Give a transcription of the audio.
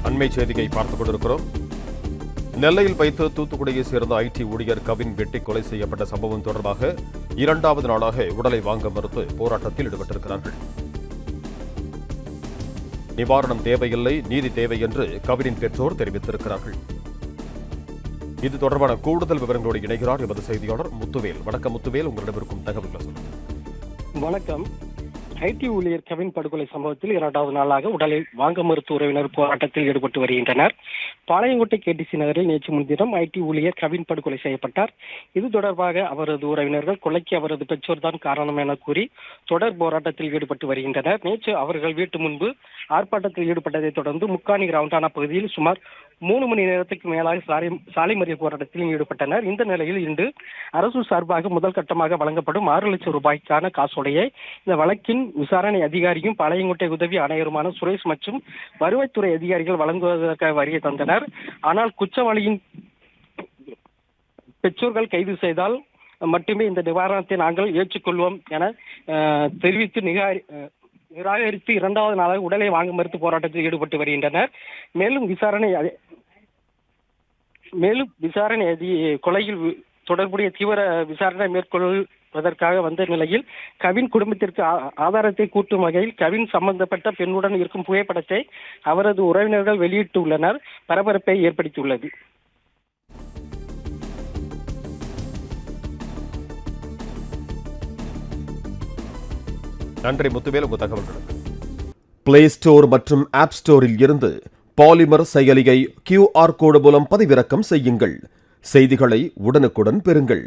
அண்மை செய்தியை பார்த்துக் கொண்டிருக்கிறோம். நெல்லையில் வைத்து தூத்துக்குடியை சேர்ந்த ஐடி ஊழியர் கவின் வெட்டி கொலை செய்யப்பட்ட சம்பவம் தொடர்பாக 2வது நாளாக உடலை வாங்க மறுத்து போராட்டத்தில் ஈடுபட்டிருக்கிறார்கள். நிவாரணம் தேவையில்லை, நீதி தேவை என்று கவினின் பெற்றோர் தெரிவித்திருக்கிறார்கள். இது தொடர்பான கூடுதல் விவரங்களோடு இணைகிறார் எமது செய்தியாளர் முத்துவேல். வணக்கம் முத்துவேல், உங்களிடம் இருக்கும் தகவல்களை சொல்லுங்கள். வணக்கம். ஐடி ஊழியர் கவின் படுகொலை சம்பவத்தில் 2வது நாளாக உடலை வாங்க மறுத்து உறவினர் போராட்டத்தில் ஈடுபட்டு வருகின்றனர். பாளையங்கோட்டை கேடிசி நகரில் நேற்று முன்தினம் ஐடி ஊழியர் கவின் படுகொலை செய்யப்பட்டார். இது தொடர்பாக அவரது உறவினர்கள் கொலைக்கு அவரது பெற்றோர் தான் காரணம் என கூறி தொடர் போராட்டத்தில் ஈடுபட்டு வருகின்றனர். நேற்று அவர்கள் வீட்டு முன்பு ஆர்ப்பாட்டத்தில் ஈடுபட்டதை தொடர்ந்து முக்காணி ரவுண்டானா பகுதியில் சுமார் 3 மணி நேரத்துக்கு மேலாக சாலை மறியல் போராட்டத்தில் ஈடுபட்டனர். இந்த நிலையில் இன்று அரசு சார்பாக முதல் கட்டமாக வழங்கப்படும் 6 லட்சம் ரூபாய்க்கான காசோலையை இந்த வழக்கின் விசாரணை அதிகாரியும் பாளையங்கோட்டை உதவி ஆணையருமான சுரேஷ் மற்றும் வருவாய்த்துறை அதிகாரிகள் வழங்குவதற்காக வருகை தந்தனர். ஆனால் குற்றவாளியின் பெற்றோர்கள் கைது செய்தால் மட்டுமே இந்த நிவாரணத்தை நாங்கள் ஏற்றுக்கொள்வோம் என தெரிவித்து நிராகரித்து 2வது நாளாக உடலை வாங்க மறுத்து போராட்டத்தில் ஈடுபட்டு வருகின்றனர். மேலும் விசாரணை கொலையில் தொடர்புடைய தீவிர விசாரணை மேற்கொள்வதற்காக வந்த நிலையில் கவின் குடும்பத்திற்கு ஆதாரத்தை கூட்டும் வகையில் கவின் சம்பந்தப்பட்ட பெண்ணுடன் இருக்கும் புகைப்படத்தை அவரது உறவினர்கள் வெளியிட்டுள்ளனர். பரபரப்பை ஏற்படுத்தியுள்ளது. நன்றி முத்துவேல், உங்கள் தகவல்களுக்கு. பிளே ஸ்டோர் மற்றும் ஆப் ஸ்டோரில் இருந்து பாலிமர் செயலியை QR கோடு மூலம் பதிவிறக்கம் செய்யுங்கள். செய்திகளை உடனுக்குடன் பெறுங்கள்.